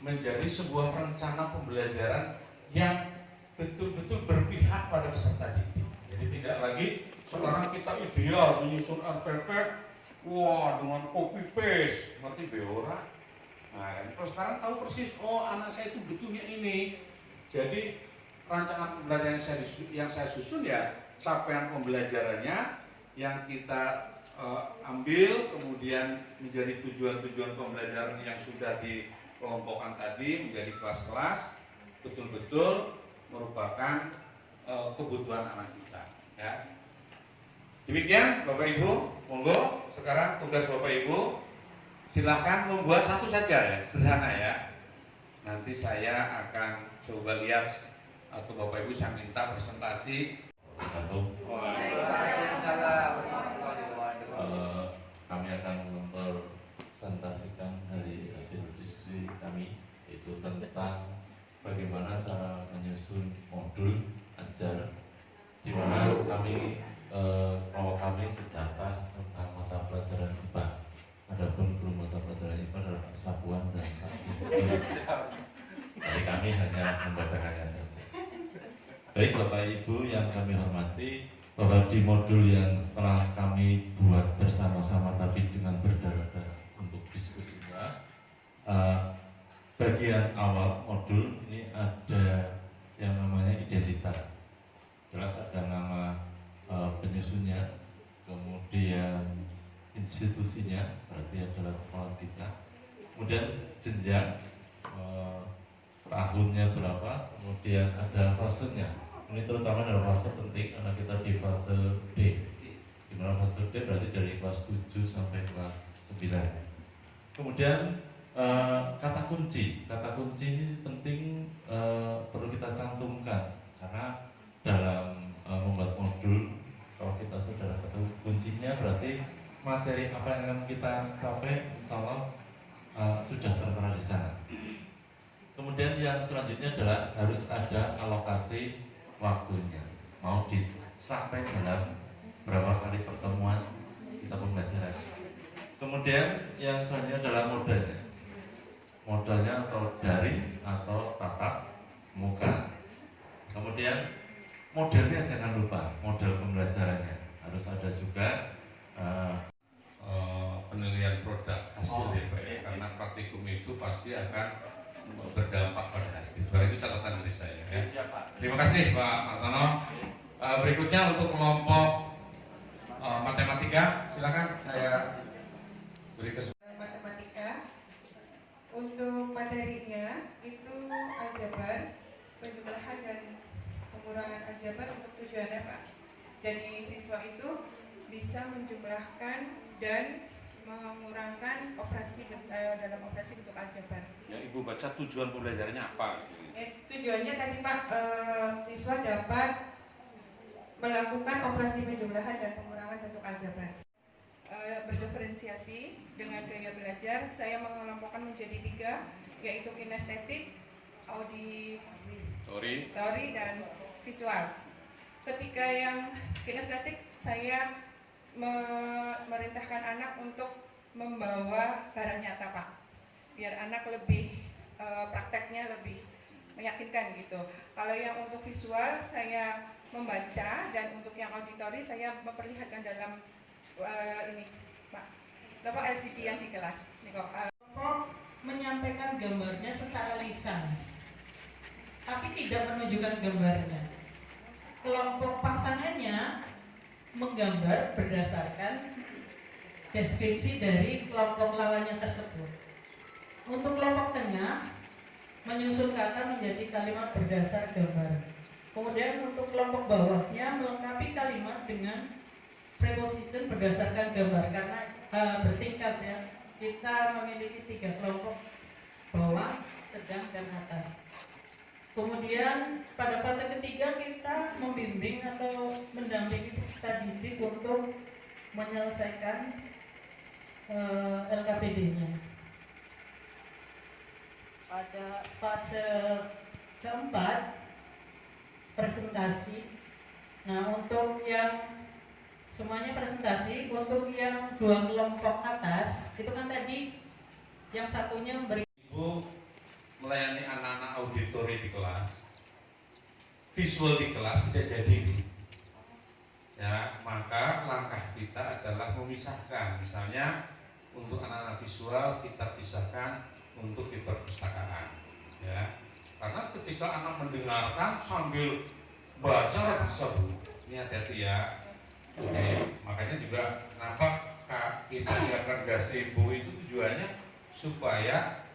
menjadi sebuah rencana pembelajaran yang betul-betul berpihak pada peserta didik. Jadi tidak lagi sekarang kita ideal menyusun RPP, wah dengan copy paste, ngerti beora. Nah, kalau sekarang tahu persis, oh anak saya itu butuhnya ini. Jadi rancangan pembelajaran yang saya susun ya capaian pembelajarannya yang kita ambil, kemudian menjadi tujuan-tujuan pembelajaran yang sudah dikelompokkan tadi menjadi kelas-kelas, betul-betul merupakan kebutuhan anak kita. Ya. Demikian Bapak Ibu, monggo sekarang tugas Bapak Ibu silahkan membuat satu saja ya, sederhana ya. Nanti saya akan coba lihat atau Bapak Ibu saya minta presentasi. Kami akan mempresentasikan dari hasil diskusi kami, yaitu tentang bagaimana cara menyusun modul ajar, di mana kami terdata tentang mata pelajaran IPA. Adapun guru mata pelajaran IPA adalah Pak Sapuan dan Pak Ibu. Jadi kami hanya membacakannya saja. Baik Bapak Ibu yang kami hormati, bahwa di modul yang telah kami buat bersama-sama tadi dengan berdarah-darah untuk diskusinya, bagian awal modul ini ada yang namanya identitas. Jelas ada nama penyusunnya, kemudian institusinya, berarti adalah sekolah kita, kemudian jenjang, tahunnya berapa, kemudian ada fasenya. Ini terutama dalam fase penting karena kita di fase D. Di mana fase D berarti dari kelas 7 sampai kelas 9. Kemudian kata kunci ini penting, perlu kita cantumkan karena dalam membuat modul, kalau kita sudah ketemu kuncinya berarti materi apa yang akan kita capai insya Allah sudah tertera di sana. Kemudian yang selanjutnya adalah harus ada alokasi waktunya, mau dicapai dalam berapa kali pertemuan kita pembelajaran. Kemudian yang selanjutnya adalah modalnya atau daring atau tatap muka. Kemudian modelnya jangan lupa, model pembelajarannya harus ada juga penilaian produk hasil DPE, karena praktikum itu pasti akan berdampak pada hasil. Itu catatan dari saya. Ya. Terima kasih Pak Martono. Berikutnya untuk kelompok matematika, silakan saya beri kesempatan. Matematika untuk materinya itu aljabar, penjumlahan dan pengurangan aljabar untuk tujuannya Pak. Jadi siswa itu bisa menjumlahkan dan mengurangkan dalam operasi bentuk aljabar. Ya, Ibu baca tujuan pembelajarannya apa? Tujuannya tadi Pak, siswa dapat melakukan operasi penjumlahan dan pengurangan bentuk aljabar. Berdiferensiasi dengan gaya belajar, saya mengelompokkan menjadi 3, yaitu kinestetik, auditori, dan visual. Ketika yang kinestetik, saya merintahkan anak untuk membawa barang nyata Pak, biar anak lebih prakteknya lebih meyakinkan gitu. Kalau yang untuk visual saya membaca, dan untuk yang auditori saya memperlihatkan dalam ini Pak, LCD yang di kelas. Menyampaikan gambarnya secara lisan, tapi tidak menunjukkan gambarnya. Kelompok pasangannya menggambar berdasarkan deskripsi dari kelompok lawannya tersebut. Untuk kelompok tengah menyusun kata menjadi kalimat berdasar gambar. Kemudian untuk kelompok bawahnya melengkapi kalimat dengan preposition berdasarkan gambar, karena bertingkat ya. Kita memiliki 3 kelompok, bawah, sedang, dan atas. Kemudian pada fase ketiga kita membimbing atau mendampingi peserta didik untuk menyelesaikan LKPD-nya. Pada fase keempat presentasi. Nah, untuk yang semuanya presentasi, untuk yang 2 kelompok atas itu kan tadi yang satunya memberi. Ibu melayani anak-anak auditori di kelas, visual di kelas tidak jadi. Ya, maka langkah kita adalah memisahkan. Misalnya untuk anak-anak visual kita pisahkan untuk di perpustakaan. Ya, karena ketika anak mendengarkan sambil baca bisa Bu. Ini hati-hati ya. Oke, makanya juga kenapa kita siapkan gazebo itu tujuannya supaya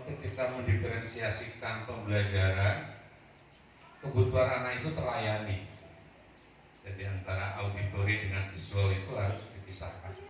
ketika mendiferensiasikan pembelajaran kebutuhan anak itu terlayani. Jadi antara auditori dengan visual itu harus dipisahkan.